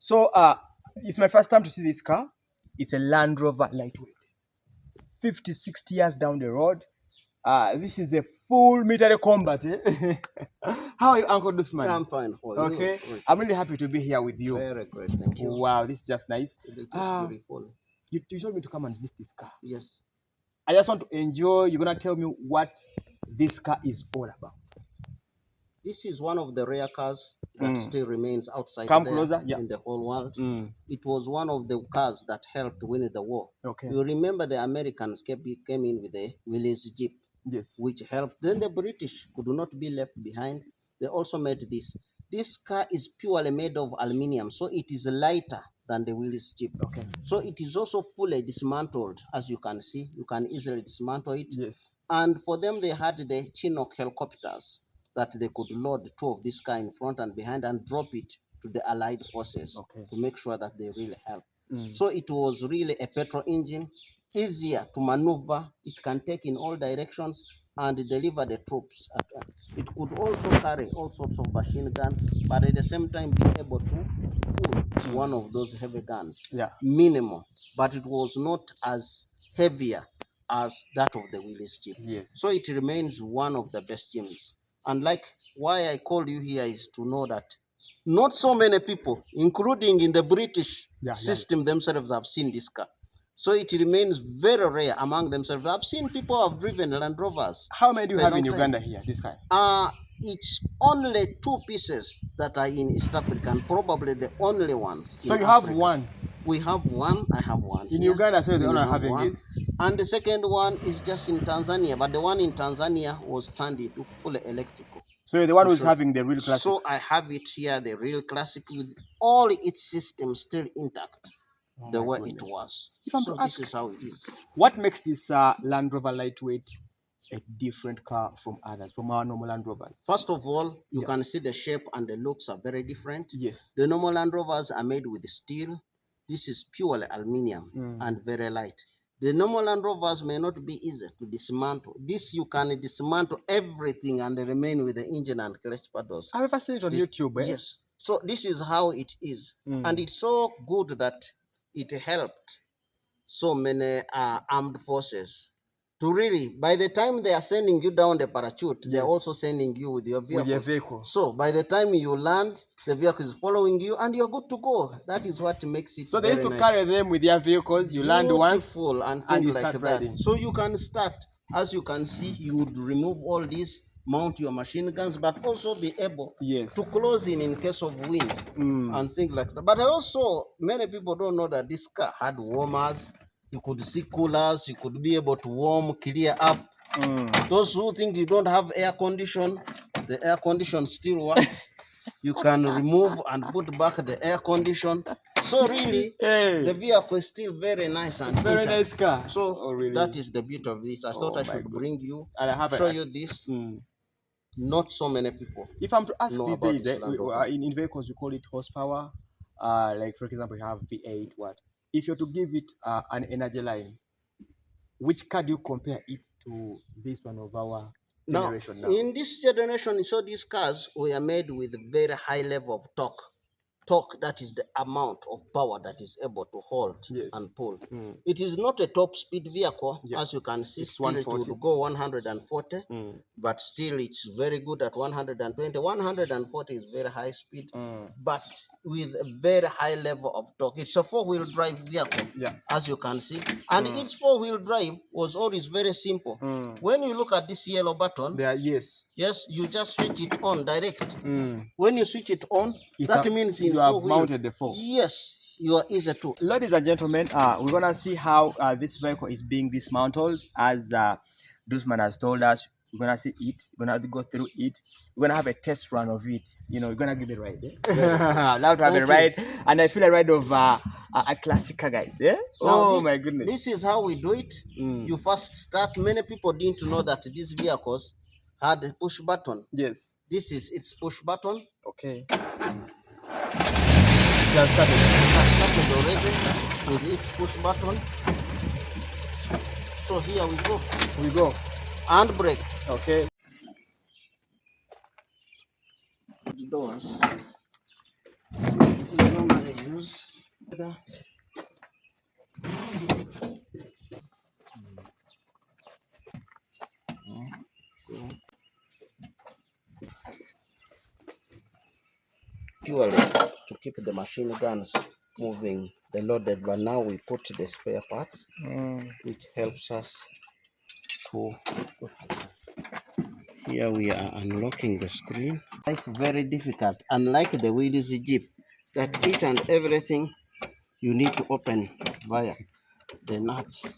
So it's my first time to see this car. It's a Land Rover lightweight. 50, 60 years down the road. This is a full military combat. Eh? How are you, Uncle Dusman? I'm fine. For Okay. you? Great. I'm really happy to be here with you. Very great. Thank you. Wow, this is just nice. It is beautiful. You told me to come and visit this car. Yes. I just want to enjoy. You're going to tell me what this car is all about. This is one of the rare cars that still remains outside Come there closer. Yeah. in the whole world. It was one of the cars that helped win the war. Okay. You remember the Americans came in with the Willys Jeep, Yes. which helped. Then the British could not be left behind. They also made this. This car is purely made of aluminium, so it is lighter than the Willys Jeep. Okay. So it is also fully dismantled, as you can see. You can easily dismantle it. Yes. And for them, they had the Chinook helicopters that they could load two of this car in front and behind and drop it to the Allied forces to make sure that they really help. So it was really a petrol engine, easier to maneuver. It can take in all directions and deliver the troops. It could also carry all sorts of machine guns, but at the same time be able to pull one of those heavy guns. Yeah. Minimal, but it was not as heavier as that of the Willys Jeep. Yes. So it remains one of the best gyms. And like why I called you here is to know that not so many people, including in the British system themselves, have seen this car. So it remains very rare among themselves. I've seen people have driven Land Rovers. How many do you have in Uganda here, this kind? It's only two pieces that are in East Africa, and probably the only ones. So you have one? We have one. I have one. In Uganda, so they're not having it. And the second one is just in Tanzania, but the one in Tanzania was turned into fully electrical. So you're the one who's having the real classic? So I have it here, the real classic, with all its systems still intact, the way it was. So this is how it is. What makes this Land Rover lightweight a different car from others, from our normal Land Rovers? First of all, you can see the shape and the looks are very different. Yes. The normal Land Rovers are made with steel. This is purely aluminium and very light. The normal Land Rovers may not be easy to dismantle. This you can dismantle everything and remain with the engine and clutch paddles. I've ever seen it on YouTube. Eh? Yes. So this is how it is. And it's so good that it helped so many armed forces to really, by the time they are sending you down the parachute, they're also sending you with your vehicle. With your vehicle. So by the time you land, the vehicle is following you and you're good to go. That is what makes it So they used to carry them with their vehicles. You land once and things like that. Riding. So you can start. As you can see, you would remove all these, mount your machine guns, but also be able to close in case of wind and things like that. But also, many people don't know that this car had warmers. You could see coolers. You could be able to warm, clear up. Those who think you don't have air condition, the air condition still works. You can remove and put back the air condition. So really, the vehicle is still very nice and very nice car. So that is the beauty of this. I thought I should bring you, show you this. Not so many people. If I'm to ask these days, in vehicles we call it horsepower. Like for example, you have V8. What? If you're to give it an energy line, which car do you compare it to this one of our generation now? In this generation, so these cars were made with very high level of torque. Torque, that is the amount of power that is able to hold and pull. It is not a top speed vehicle, as you can see. Still it will go 140, but still it's very good at 120. 140 is very high speed, but with a very high level of torque. It's a four-wheel drive vehicle, as you can see. And its four-wheel drive was always very simple. When you look at this yellow button, yes, you just switch it on direct. When you switch it on, that means you have mounted the four. Yes, you are easy to. Ladies and gentlemen, we're gonna see how this vehicle is being dismantled. As Dusman has told us, we're gonna see it. We're gonna go through it. We're gonna have a test run of it. You know, we're gonna give it a ride. I'd love to have a ride, and I feel a ride of a classic car, guys. Yeah. Oh my goodness. This is how we do it. You first start. Many people didn't know that these vehicles had a push button. Yes. This is its push button. Okay. It has started already with its push button. So here we go. We go. Handbrake. Okay. The doors. You normally usually use. Purely to keep the machine guns moving, the loaded, but now we put the spare parts, which helps us to. Here we are unlocking the screen. Life very difficult, unlike the wheelies Jeep, that each and everything you need to open via the nuts.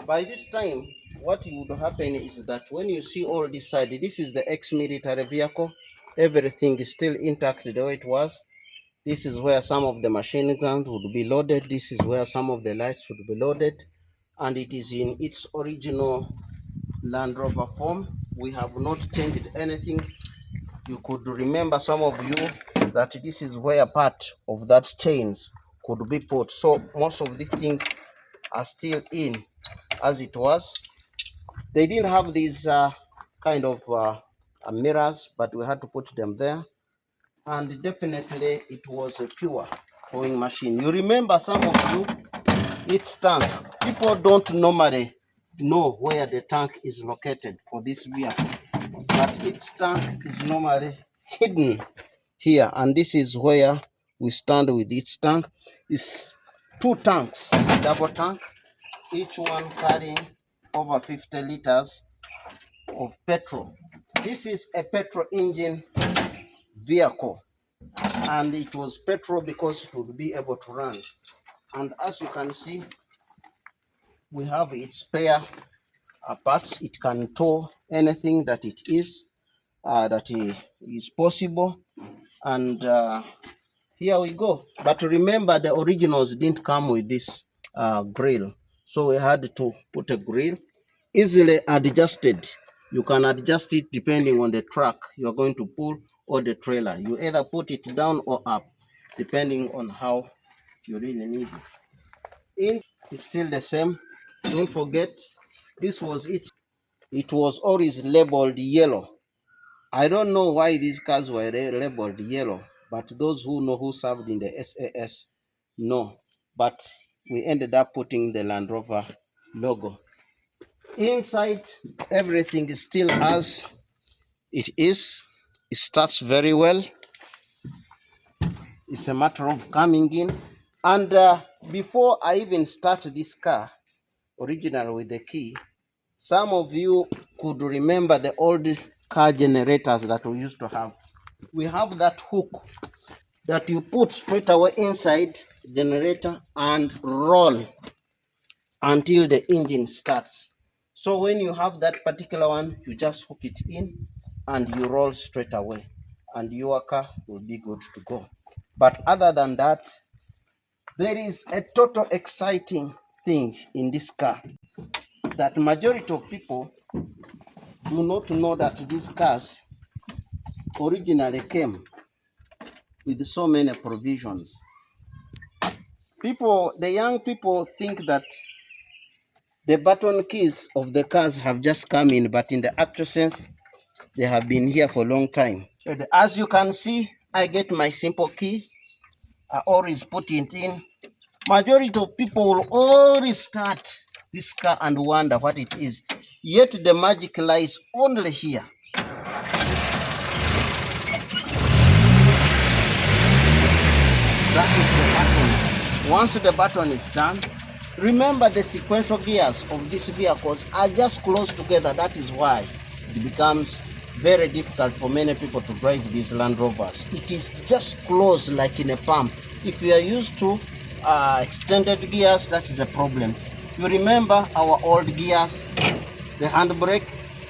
By this time, what would happen is that when you see all this side, this is the ex-military vehicle. Everything is still intact the way it was. This is where some of the machine guns would be loaded. This is where some of the lights would be loaded. And it is in its original Land Rover form. We have not changed anything. You could remember, some of you, that this is where part of that chains could be put. So most of these things are still in as it was. They didn't have these kind of mirrors, but we had to put them there. And definitely it was a pure towing machine. You remember, some of you, its tank. People don't normally know where the tank is located for this vehicle, but its tank is normally hidden here. And this is where we stand with its tank. It's two tanks, double tank, each one carrying over 50 liters of petrol. This is a petrol engine vehicle, and it was petrol because it would be able to run. And as you can see, we have its spare parts. It can tow anything that it is that is possible. And here we go. But remember, the originals didn't come with this grill, so we had to put a grill, easily adjusted. You can adjust it depending on the truck you're going to pull or the trailer. You either put it down or up, depending on how you really need it. In it's still the same. Don't forget, this was it. It was always labeled yellow. I don't know why these cars were labeled yellow, but those who know, who served in the SAS, know. But we ended up putting the Land Rover logo. Inside, everything is still as it is. It starts very well. It's a matter of coming in. And before I even start this car, original with the key, some of you could remember the old car generators that we used to have. We have that hook that you put straight away inside generator and roll until the engine starts. So when you have that particular one, you just hook it in and you roll straight away, and your car will be good to go. But other than that, there is a total exciting thing in this car that majority of people do not know, that these cars originally came with so many provisions. The young people think that the button keys of the cars have just come in, but in the actual sense, they have been here for a long time. As you can see, I get my simple key. I always put it in. Majority of people will always start this car and wonder what it is. Yet the magic lies only here. That is the button. Once the button is done, remember the sequential gears of these vehicles are just close together. That is why it becomes very difficult for many people to drive these Land Rovers. It is just close like in a pump. If you are used to extended gears, that is a problem. You remember our old gears, the handbrake.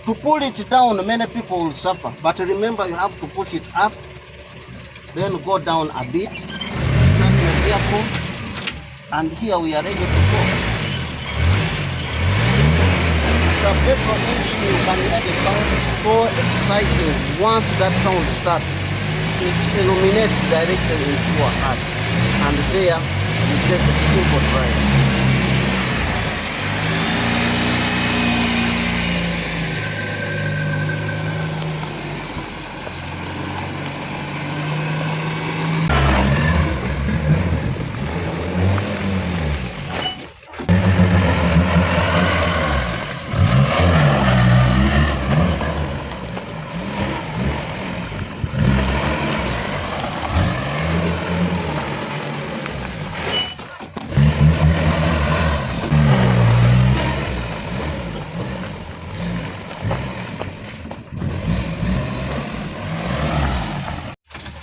To pull it down, many people will suffer. But remember, you have to push it up, then go down a bit, start your vehicle, and here we are ready to go. So petrol engine, you can hear the sound so exciting. Once that sound starts, it illuminates directly into your heart, and there you take a simple drive.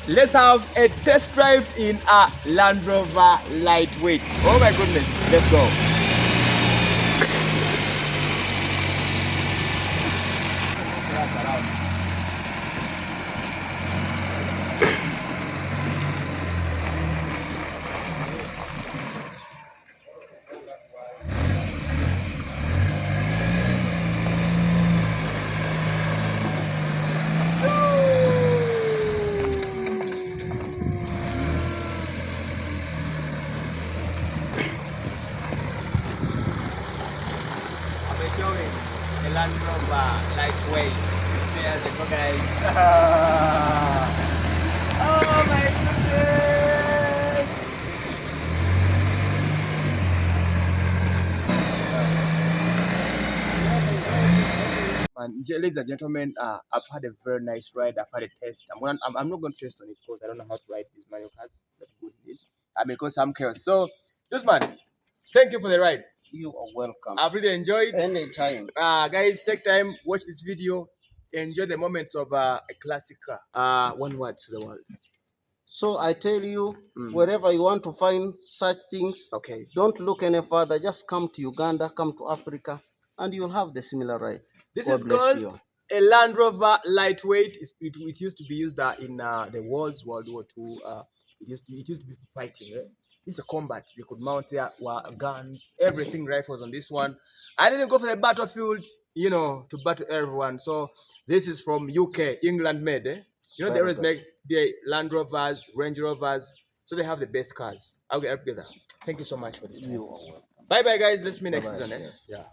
let's have a test drive in a Land Rover lightweight. Oh my goodness, let's go. I'm enjoying the Land Rover lightweight. There's the go, guys. Oh my goodness! And ladies and gentlemen, I've had a very nice ride. I've had a test. I'm not going to test on it because I don't know how to ride these manual cars. But good in it. Because I'm chaos. So, this man, thank you for the ride. You are welcome. I've really enjoyed. Anytime. Guys, take time, watch this video, enjoy the moments of a classic car. One word to the world. So I tell you, wherever you want to find such things, Okay. don't look any further. Just come to Uganda, come to Africa, and you'll have the similar ride. This God is bless called you. a Land Rover lightweight. It used to be used in the World War II. It used to be for fighting. It's a combat. They could mount their guns, everything, rifles on this one. I didn't go for the battlefield, to battle everyone. So this is from UK, England made. They Very always good. make the Land Rovers, Range Rovers, so they have the best cars. I'll get together. Thank you so much for this time. You are welcome. Bye bye, guys. Let's meet next Bye-bye, season. cheers. Yeah.